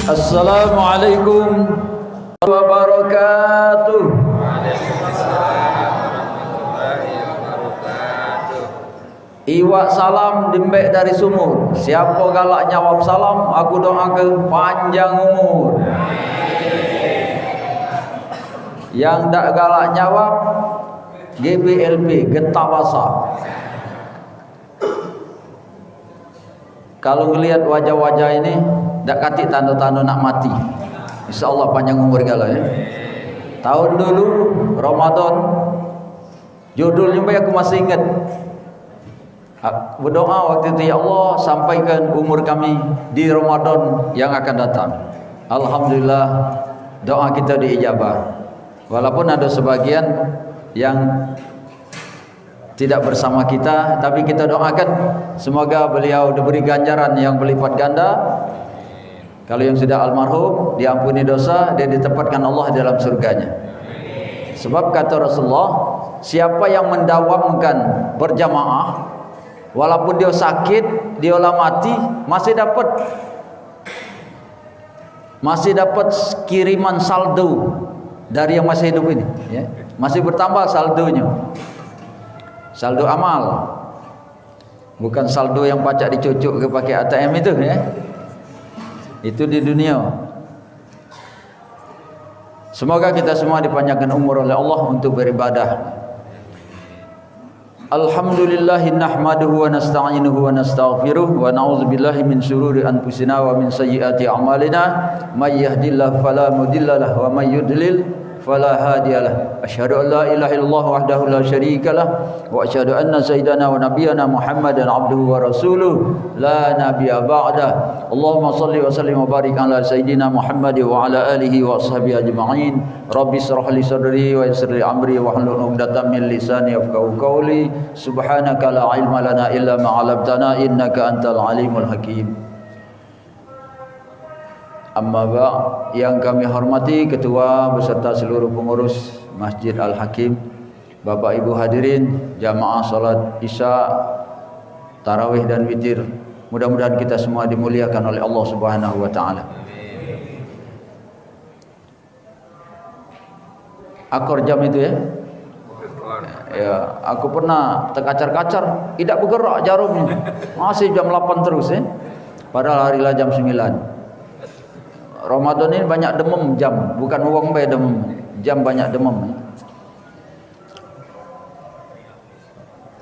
Assalamualaikum wabarakatuh. Iwak salam dimbek dari sumur. Siapa galak jawab salam, aku doakan panjang umur. Yang tak galak jawab, GBLP, getah basah. Kalau ngelihat wajah-wajah ini, tak katik tanda-tanda nak mati. InsyaAllah panjang umur galau ya. Tahun dulu Ramadan, judulnya aku masih ingat. Berdoa waktu itu, ya Allah sampaikan umur kami di Ramadan yang akan datang. Alhamdulillah doa kita diijabah. Walaupun ada sebagian yang tidak bersama kita, tapi kita doakan semoga beliau diberi ganjaran yang berlipat ganda. Kalau yang sudah almarhum diampuni dosa dan ditempatkan Allah dalam surganya. Sebab kata Rasulullah, siapa yang mendawamkan berjamaah, walaupun dia sakit, dia lah mati, masih dapat kiriman saldo dari yang masih hidup ini ya. Masih bertambah saldonya. Saldo amal. Bukan saldo yang pacak dicucuk ke pakai ATM itu ya. Itu di dunia. Semoga kita semua dipanjangkan umur oleh Allah untuk beribadah. Alhamdulillahi nahmaduhu wa nasta'inuhu wa nastaghfiruh wa na'udzubillahi min syururi anfusina wa min sayyiati a'malina may yahdihillahu fala mudhillalah wa may yudlil fala hadiyalah. Asyhadu an la ilaha illallah wahdahu la syarikalah wa asyhadu anna sayyidana wa nabiyyana Muhammadan abduhu wa rasuluh la nabiyya ba'da. Allahumma shalli wa sallim wa barik ala sayyidina Muhammad wa ala alihi wa ashabihi ajma'in. Rabbi shrah li sadri wa yassir li amri wa hlul 'uqdatam min lisani yafqahu qawli. Subhanaka la ilma lana illa ma 'allamtana innaka antal alimul hakim. Amma ba', yang kami hormati ketua beserta seluruh pengurus Masjid Al-Hakim, Bapak Ibu hadirin, jamaah salat Isya, tarawih dan witir. Mudah-mudahan kita semua dimuliakan oleh Allah Subhanahu wa taala. Akor jam itu ya. Ya, aku pernah terkacar-kacar, tidak bergerak jarumnya. Masih jam 8 terus ya. Padahal harilah jam 9. Ramadan ini banyak demam jam, bukan uang bayar demam, jam banyak demam.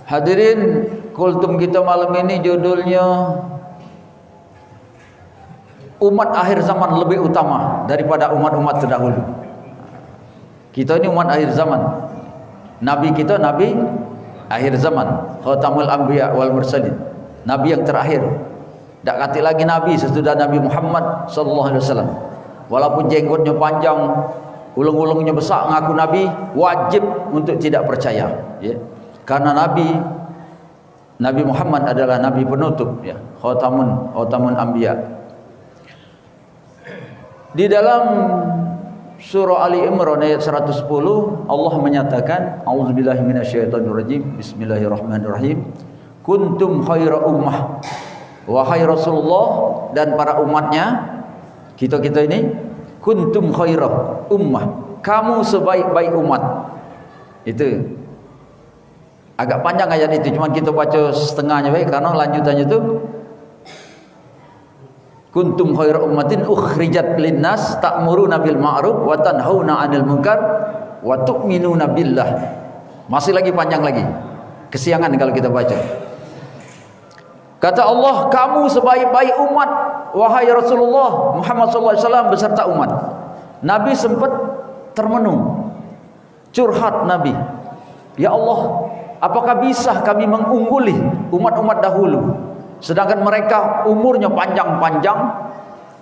Hadirin, kultum kita malam ini judulnya umat akhir zaman lebih utama daripada umat-umat terdahulu. Kita ini umat akhir zaman. Nabi kita nabi akhir zaman, khatamul anbiya wal mursalin, nabi yang terakhir. Tak kata lagi nabi sesudah Nabi Muhammad sallallahu alaihi wasallam. Walaupun jenggotnya panjang, ulung-ulungnya besar, ngaku nabi, wajib untuk tidak percaya ya. Karena Nabi Muhammad adalah nabi penutup ya, khatamun anbiya. Di dalam surah Ali Imran ayat 110 Allah menyatakan, auzubillahi minasyaitonirrajim, bismillahirrahmanirrahim. Kuntum khaira ummah, wahai Rasulullah dan para umatnya, kita ini kuntum khairah ummah, kamu sebaik-baik umat. Itu agak panjang ayat itu, cuma kita baca setengahnya baik karena lanjutannya itu kuntum khairah ummatin ukhrijat linnas ta'muruna bil ma'ruf wa tanhauna 'anil munkar wa tu'minuna billah. Masih lagi panjang lagi, kesiangan kalau kita baca. Kata Allah, kamu sebaik-baik umat, wahai Rasulullah Muhammad SAW beserta umat. Nabi sempat termenung, curhat Nabi, ya Allah, apakah bisa kami mengungguli umat-umat dahulu, sedangkan mereka umurnya panjang-panjang,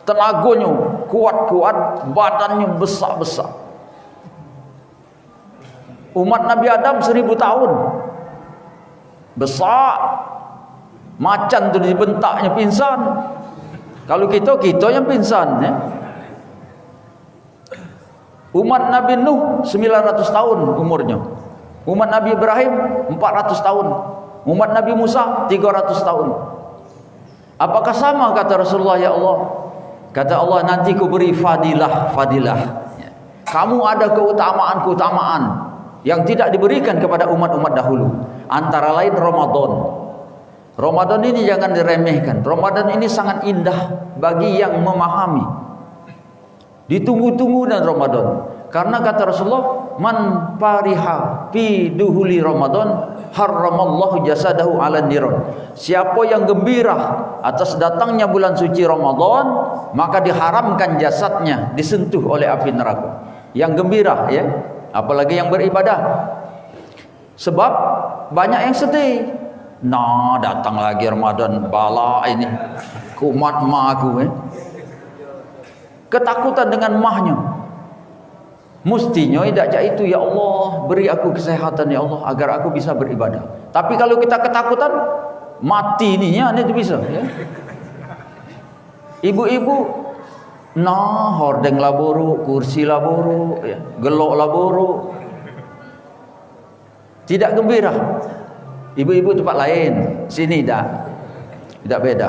tenaganya kuat-kuat, badannya besar-besar. Umat Nabi Adam 1000 tahun, besar, macan tu dibentaknya pingsan. Kalau kita yang pingsan ya. Umat Nabi Nuh 900 tahun umurnya. Umat Nabi Ibrahim 400 tahun. Umat Nabi Musa 300 tahun. Apakah sama kata Rasulullah, ya Allah? Kata Allah, nanti ku beri fadilah. Kamu ada keutamaan yang tidak diberikan kepada umat-umat dahulu. Antara lain Ramadan. Ramadan ini jangan diremehkan. Ramadan ini sangat indah bagi yang memahami. Ditunggu-tunggu dan Ramadan. Karena kata Rasulullah, man fariha fi duhuli Ramadan harramallahu jasadahu 'alan niran. Siapa yang gembira atas datangnya bulan suci Ramadan, maka diharamkan jasadnya disentuh oleh api neraka. Yang gembira, ya, apalagi yang beribadah. Sebab banyak yang sedih. Nah, datang lagi Ramadan, bala ini kumat mah aku, ketakutan dengan mahnya. Mestinya tidak cak itu, ya Allah beri aku kesehatan ya Allah agar aku bisa beribadah. Tapi kalau kita ketakutan, mati ininya itu bisa, ya. Ibu-ibu nah hordeng laboro, kursi laboro, ya, gelok laboro, tidak gembira. Ibu-ibu tempat lain, sini tidak beda.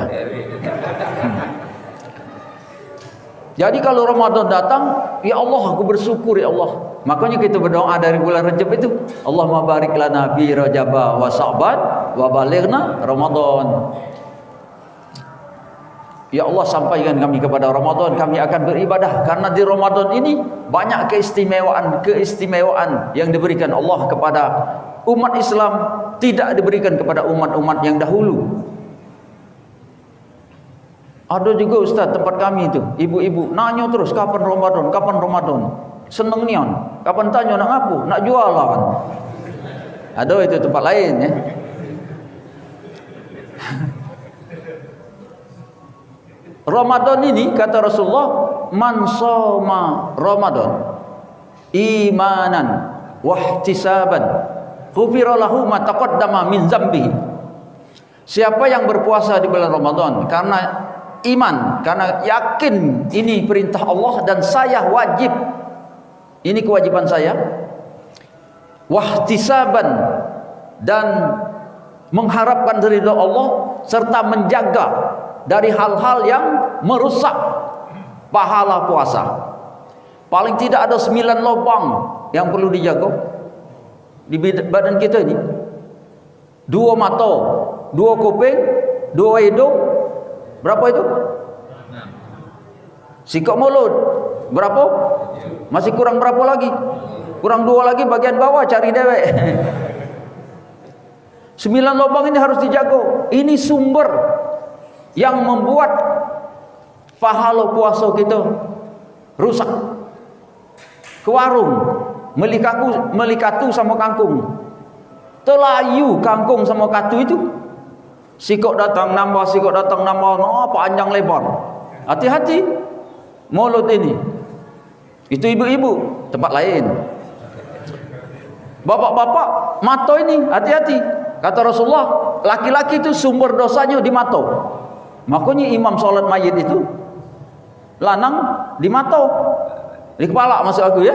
Jadi kalau Ramadan datang, ya Allah aku bersyukur ya Allah. Makanya kita berdoa dari bulan Rajab itu, Allahumma barik lana fi Rajab wa Sya'ban wa balighna Ramadan. Ya Allah, sampaikan kami kepada Ramadan, kami akan beribadah. Karena di Ramadan ini banyak keistimewaan yang diberikan Allah kepada umat Islam, tidak diberikan kepada umat-umat yang dahulu. Ada juga Ustaz tempat kami itu, ibu-ibu nanya terus kapan Ramadan, seneng nian, kapan tanya nak ngapu, nak jualan. Ada itu tempat lain, ya. Ramadan ini kata Rasulullah, man shoma Ramadan imanan wahtisaban ghufira lahu ma taqaddama min dzambihi. Siapa yang berpuasa di bulan Ramadan karena iman, karena yakin ini perintah Allah dan saya wajib, ini kewajiban saya, wahtisaban, dan mengharapkan ridha Allah serta menjaga dari hal-hal yang merusak pahala puasa. Paling tidak ada 9 lubang yang perlu dijaga di badan kita ini. 2 mata, 2 kuping, 2 hidung, berapa itu? Sikap mulut, berapa? Masih kurang berapa lagi? Kurang 2 lagi bagian bawah, cari dewek. 9 lubang ini harus dijaga. Ini sumber yang membuat pahala puasa kita rusak. Ke warung, melikatu sama kangkung, telayu kangkung sama katu itu, sikok datang nambah, no, panjang lebar. Hati-hati mulut ini. Itu ibu-ibu tempat lain. Bapak-bapak mata ini hati-hati. Kata Rasulullah, laki-laki itu sumber dosanya di mata. Makanya imam sholat mayit itu lanang di mata, di kepala maksud aku, ya.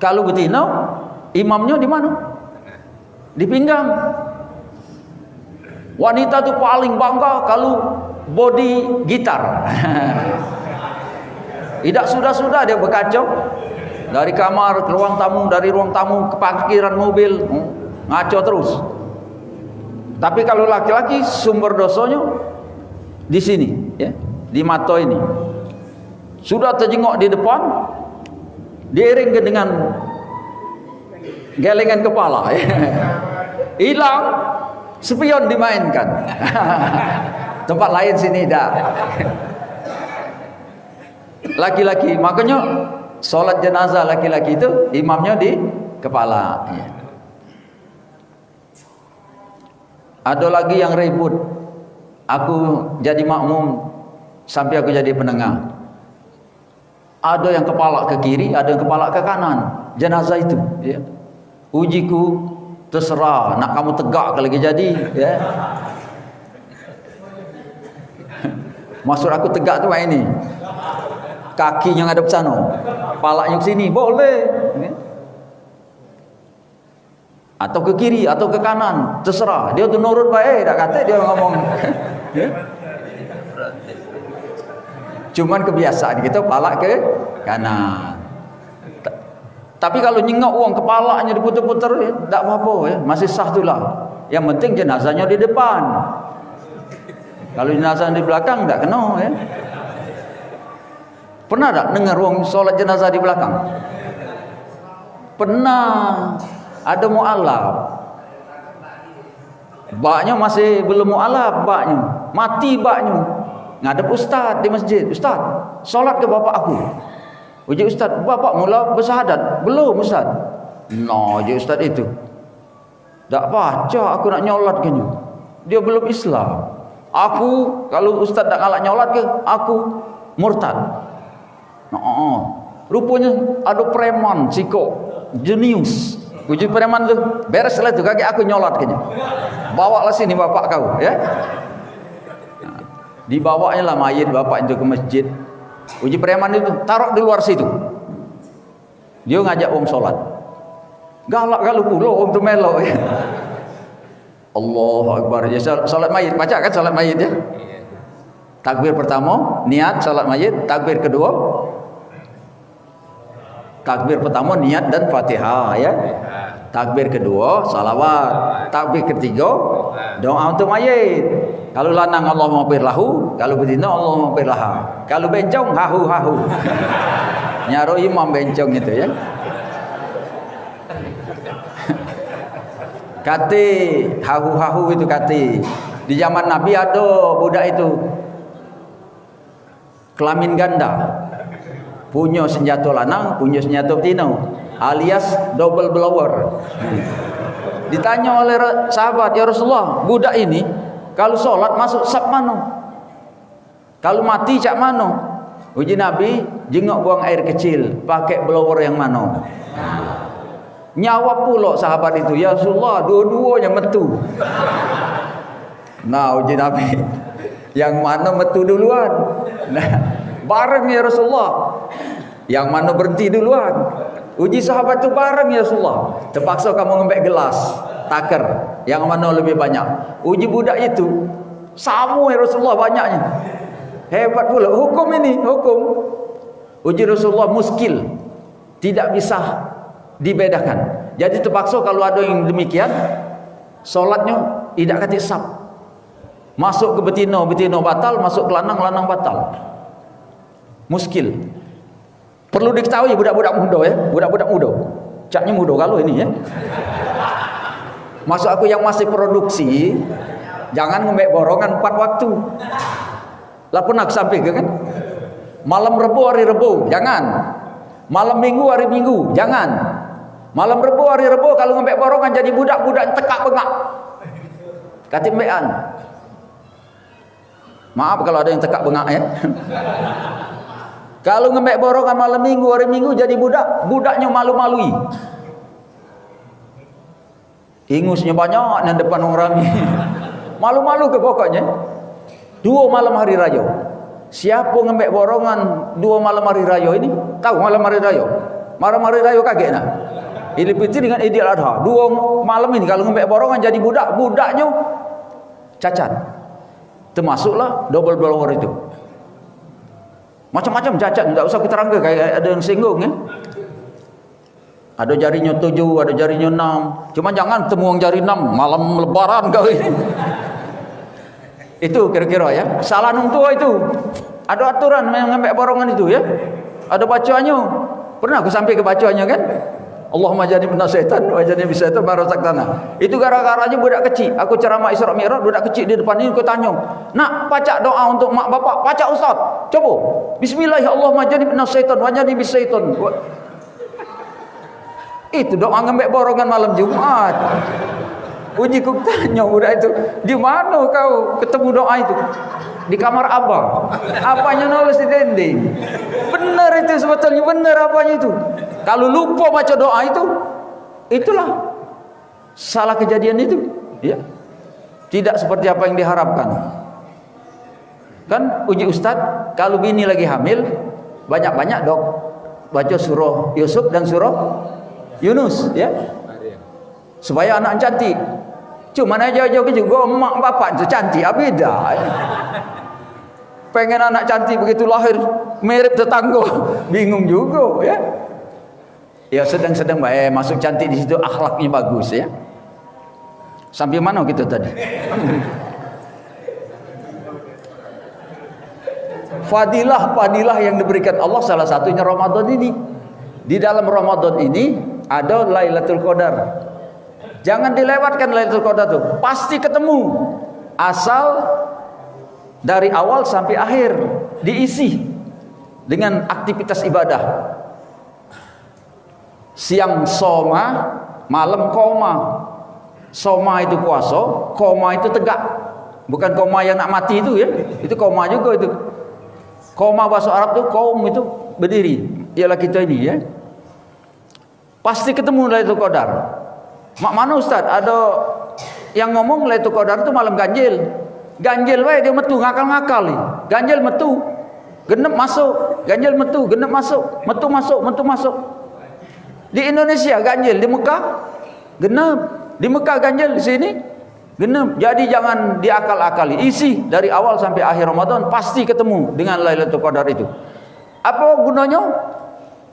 Kalau betina imamnya di mana? Di pinggang. Wanita itu paling bangga kalau body gitar. Tidak sudah dia berkacau dari kamar ke ruang tamu, dari ruang tamu ke parkiran mobil, ngaco terus. Tapi kalau laki-laki sumber dosanya di sini, ya, di mata ini. Sudah terjengok di depan, diiring dengan gelengan kepala, ya. Hilang, spion dimainkan. Tempat lain sini dah. Laki-laki, makanya sholat jenazah laki-laki itu imamnya di kepala, ya. Ada lagi yang ribut, aku jadi makmum sampai aku jadi penengah. Ada yang kepala ke kiri, ada yang kepala ke kanan jenazah itu, ya. Ujiku terserah, nak kamu tegak ke lagi jadi, ya. Maksud aku tegak tu ini, kakinya ngadep sana, kepalanya ke sini, boleh, ya. Atau ke kiri atau ke kanan, terserah. Dia tu nurut baik, tak kata dia ngomong. Ya? Cuman kebiasaan kita palak ke kanan. Tapi kalau nyengok uang kepalanya diputer-puter, tak apa-apa ya, masih sah tu lah. Yang penting jenazahnya di depan. Kalau jenazah di belakang tak kena ya. Pernah tak dengar orang solat jenazah di belakang? Pernah. Ada mu'alaf. Baknya masih belum mu'alaf baknya. Mati baknya. Ngadep ustaz di masjid. Ustaz, solat ke bapak aku. Uji ustaz, bapak mula bersahadat. Belum ustaz. No, uji ustaz itu. Tak baca aku nak nyolat ke ni. Dia belum Islam. Aku, kalau ustaz tak ngalak nyolat ke, aku murtad. Rupanya ada preman sikok jenius. Uji preman tu beres lah tu kaki aku nyolat kenya. Bawa lah sini bapak kau ya. Dibawanya lah mayit bapak itu ke masjid. Uji preman itu taruh di luar situ. Dia ngajak orang solat. Galak kalau pula orang tu melok ya. Allahu Akbar. Ya, solat mayit baca kan solat mayit ya. Takbir pertama niat solat mayit, takbir kedua niat dan Fatihah ya. Takbir kedua salawat, takbir ketiga doa untuk mayit. Kalau lanang Allahumma maghfir lahu, kalau betina Allahumma maghfir laha. Kalau bencong hahu. Nyaro imam bencong itu ya. Kati hahu itu kati. Di zaman Nabi ada budak itu kelamin ganda. Punya senjata lanang, punya senjata betina, alias double blower. Ditanya oleh sahabat, ya Rasulullah, budak ini kalau solat masuk saf mana? Kalau mati cak mana? Uji Nabi, jengok buang air kecil, pakai blower yang mana? Nyawa pula sahabat itu, ya Rasulullah, dua-duanya metu. Nah, uji Nabi, yang mana metu duluan? Nah, bareng ya Rasulullah. Yang mana berhenti duluan? Uji sahabat itu bareng ya Rasulullah. Terpaksa kamu ngambil gelas taker. Yang mana lebih banyak? Uji budak itu sama ya Rasulullah banyaknya. Hebat pula. Hukum ini, hukum. Uji Rasulullah muskil. Tidak bisa dibedakan. Jadi terpaksa kalau ada yang demikian, solatnya tidak kati sab. Masuk ke betina batal, masuk ke lanang batal. Muskil. Perlu diketahui budak-budak muda ya, budak-budak muda. Caknya muda kalau ini ya. Masuk aku yang masih produksi, jangan ngembek borongan 4 waktu. Lah pernah sampai ke kan? Malam Rebo hari Rebo, jangan. Malam Minggu hari Minggu, jangan. Malam Rebo hari Rebo kalau ngembek borongan jadi budak-budak tekak bengak. Katimbean. Maaf kalau ada yang tekak bengak ya. Kalau ngembek borongan malam Minggu hari Minggu jadi budaknya malu-malui. Ingusnya banyak dan depan orang ramai. Malu-malu ke pokoknya. 2 malam hari raya. Siapa ngembek borongan 2 malam hari raya ini? Tahu malam hari raya? Malam hari raya kaget nak. Idul Fitri dengan Idul Adha. 2 malam ini kalau ngembek borongan jadi budaknya cacat. Termasuklah double blower itu. Macam-macam cacat, tak usah kita rangka kayak ada yang singgung ya. Ada jarinya 7, ada jarinya 6. Cuma jangan temuang jari 6 malam lebaran kau ini. Itu kira-kira ya. Salah nung tua itu. Ada aturan mengambil borongan itu ya. Ada bacaannya. Pernah aku sampai ke bacaannya kan? Allahumma janibna syaitan wa janib syaitan ma razaqtana. Itu gara-garanya budak kecil. Aku ceramah Isra Mi'raj, budak kecil di depan ini aku tanya, "Nak, baca doa untuk mak bapak." "Baca Ustaz." "Coba." "Bismillah, Allahumma janibna syaitan wa janib syaitan." Itu doa ngembek borongan malam Jumat. Uji ku tanya budak itu, "Di mana kau ketemu doa itu?" "Di kamar abang." Apanya nulis di dinding. Benar itu sebetulnya, benar apanya itu. Kalau lupa baca doa itu, itulah salah kejadian itu, ya. Tidak seperti apa yang diharapkan. Kan uji ustaz, kalau bini lagi hamil, banyak-banyak dok baca surah Yusuf dan surah Yunus, ya. Supaya anak cantik. Cuma aja juga emak bapak itu cantik, beda. pengen anak cantik begitu lahir mirip tetangga, bingung juga ya. Ya sedang-sedang baik, masuk cantik di situ akhlaknya bagus ya. Sampai mana kita tadi? Fadilah yang diberikan Allah salah satunya Ramadan ini. Di dalam Ramadan ini ada Lailatul Qadar. Jangan dilewatkan Lailatul Qadar tuh. Pasti ketemu. Asal dari awal sampai akhir diisi dengan aktivitas ibadah. Siang soma, malam koma. Soma itu puasa, koma itu tegak. Bukan koma yang nak mati itu ya. Itu koma juga itu. Koma bahasa Arab itu kaum itu berdiri. Ialah kita ini ya. Pasti ketemu Lailatul Qadar. Mak mana Ustaz? Ada yang ngomong Lailatul Qadar itu malam ganjil. Ganjil wae dia metu ngakal-ngakal ni. Ganjil metu. Genep masuk, ganjil metu, genep masuk, metu masuk, metu masuk. Di Indonesia ganjil, di Mekah genep. Di Mekah ganjil, di sini genep. Jadi jangan diakal-akali. Isi dari awal sampai akhir Ramadan pasti ketemu dengan Lailatul Qadar itu. Apa gunanya?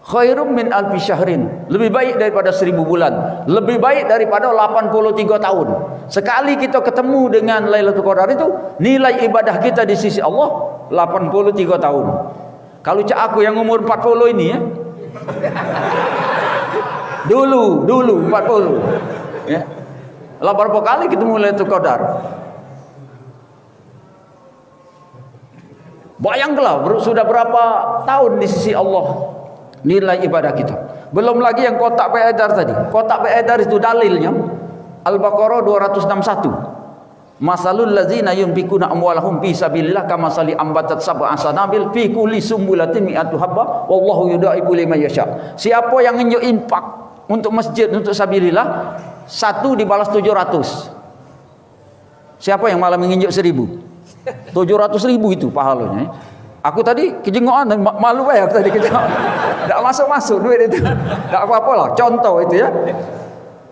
Khairum min alfi syahrin. Lebih baik daripada 1000 bulan. Lebih baik daripada 83 tahun. Sekali kita ketemu dengan Lailatul Qadar itu, nilai ibadah kita di sisi Allah 83 tahun. Kalau cak aku yang umur 40 ini ya. Dulu 40. Ya. Lah berapa kali ketemu Lailatul Qadar? Bayangkanlah sudah berapa tahun di sisi Allah nilai ibadah kita. Belum lagi yang kotak beredar tadi. Kotak beredar itu dalilnya Al-Baqarah 261. Masalul ladzina yunfikuna amwalahum fi sabilillah kamasali ambatat sab'a sanabil fi kulli sumbulatin mi'atu habba wallahu yudaibu liman yasha. Siapa yang infak untuk masjid untuk sabilillah, satu dibalas 700. Siapa yang malah menginjak 1000? 700.000 itu pahalanya. Aku tadi kejengokan, malu ya aku tadi kejengokan. Tak masuk duit itu. Tak apa-apa lah. Contoh itu ya.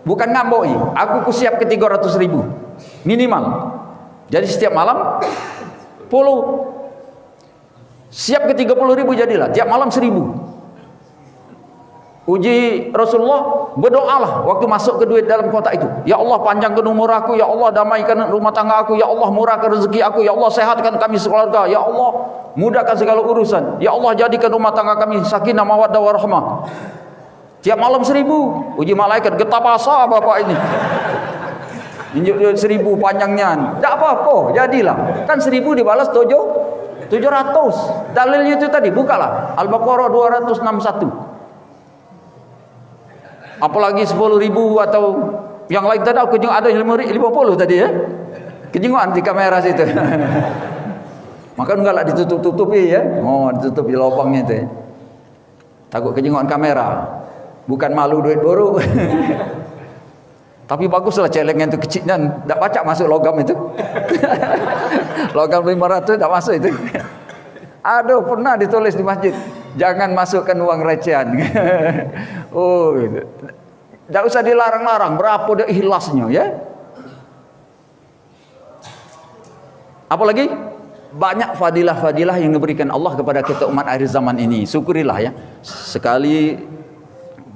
Bukan ngamboi. Aku siap ke 300.000 minimal. Jadi setiap malam 10. Siap ke 30.000 jadilah. Tiap malam 1.000. Uji Rasulullah, berdoalah waktu masuk ke duit dalam kotak itu. Ya Allah, panjangkan umur aku. Ya Allah, damaikan rumah tangga aku. Ya Allah, murahkan rezeki aku. Ya Allah, sehatkan kami sekeluarga. Ya Allah, mudahkan segala urusan. Ya Allah, jadikan rumah tangga kami sakinah mawaddah warahmah. Tiap malam 1.000. Uji malaikat, getah pasal bapak ini. Injuk 1.000 panjangnya. Tak apa-apa, jadilah. Kan 1.000 dibalas 700. Dalilnya itu tadi, bukalah Al-Baqarah 261. Apalagi 10.000 atau yang lain tadi aku ada 50 tadi ya. Kejinguan di kamera situ. Maka enggak lah ditutup-tutupi ya. Oh, ditutup di lubangnya itu ya. Takut kejinguan kamera. Bukan malu duit baru. Tapi baguslah celengan itu kecilnya, enggak pacak masuk logam itu. Logam 500 enggak masuk itu. Aduh, pernah ditulis di masjid, jangan masukkan uang recehan. Oh, gitu. Tak usah dilarang-larang, berapa dia ikhlasnya ya. Apalagi banyak fadilah-fadilah yang diberikan Allah kepada kita umat akhir zaman ini. Syukurilah ya. Sekali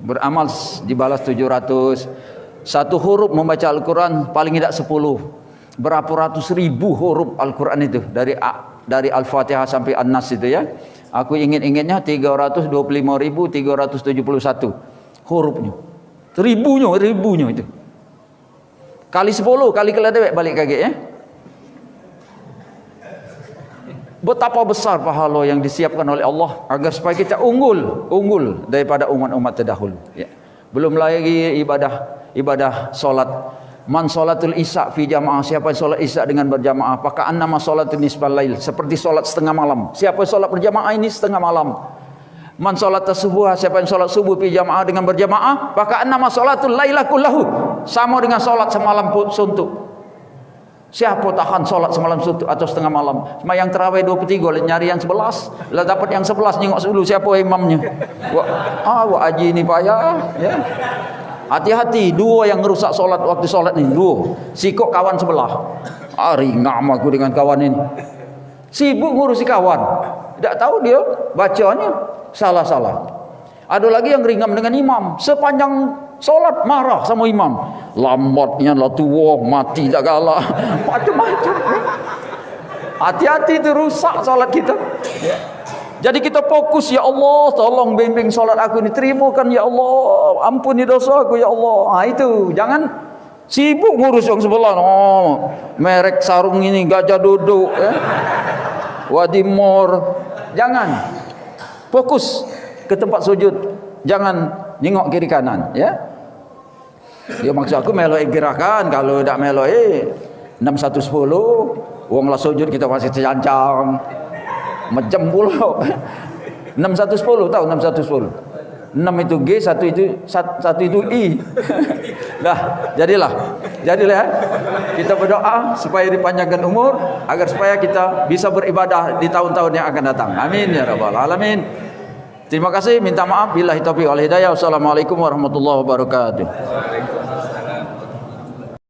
beramal dibalas 700. Satu huruf membaca Al-Quran paling tidak 10. Berapa ratus ribu huruf Al-Quran itu dari Al-Fatihah sampai An-Nas itu ya. Aku ingat-ingatnya 325.371 hurufnya. Ribunya itu. Kali 10 kali keledewek balik kaget ya. Betapa besar pahala yang disiapkan oleh Allah agar supaya kita unggul daripada umat-umat terdahulu ya. Belum lagi ibadah solat. Man solatul isya fi jamaah, siapa yang solat isya dengan berjamaah, maka annama solatul nisfal lail, seperti solat setengah malam. Siapa yang solat berjamaah ini setengah malam. Man solat subuh, siapa yang solat subuh fi jamaah dengan berjamaah, maka annama solatul laila kullahu, sama dengan solat semalam suntuk. Siapa tahan solat semalam suntuk atau setengah malam, sembahyang tarawih 23 nyari yang 11, lah dapat yang 11 nyengok dulu siapa imamnya. Wah aji ini payah ya. Hati-hati, dua yang merusak solat waktu solat ni, dua. Sikok kawan sebelah. Ringam aku dengan kawan ini. Sibuk ngurusi kawan. Tidak tahu dia bacanya salah-salah. Ada lagi yang ringam dengan imam. Sepanjang solat marah sama imam. Lambatnya lah tua, mati tak kalah. Macam-macam. Hati-hati itu rusak solat kita. Jadi kita fokus, ya Allah, tolong bimbing solat aku ini, terimakan ya Allah, ampuni dosa aku ya Allah. Itu jangan sibuk ngurus yang sebelah. Oh, merek sarung ini gajah duduk, Wadimor. Jangan, fokus ke tempat sujud. Jangan nengok kiri kanan, ya. Ya maksud aku meloi gerakan, kalau tidak meloi 6110, wong lah sujud kita masih tercancang. Macam pula 6110, tahu 6110. 6 itu G, 1 itu I. Jadilah ya. Kita berdoa supaya dipanjangkan umur, agar supaya kita bisa beribadah di tahun-tahun yang akan datang. Amin ya rabbal alamin. Terima kasih, minta maaf billahi taufiq wal hidayah. Wassalamualaikum warahmatullahi wabarakatuh.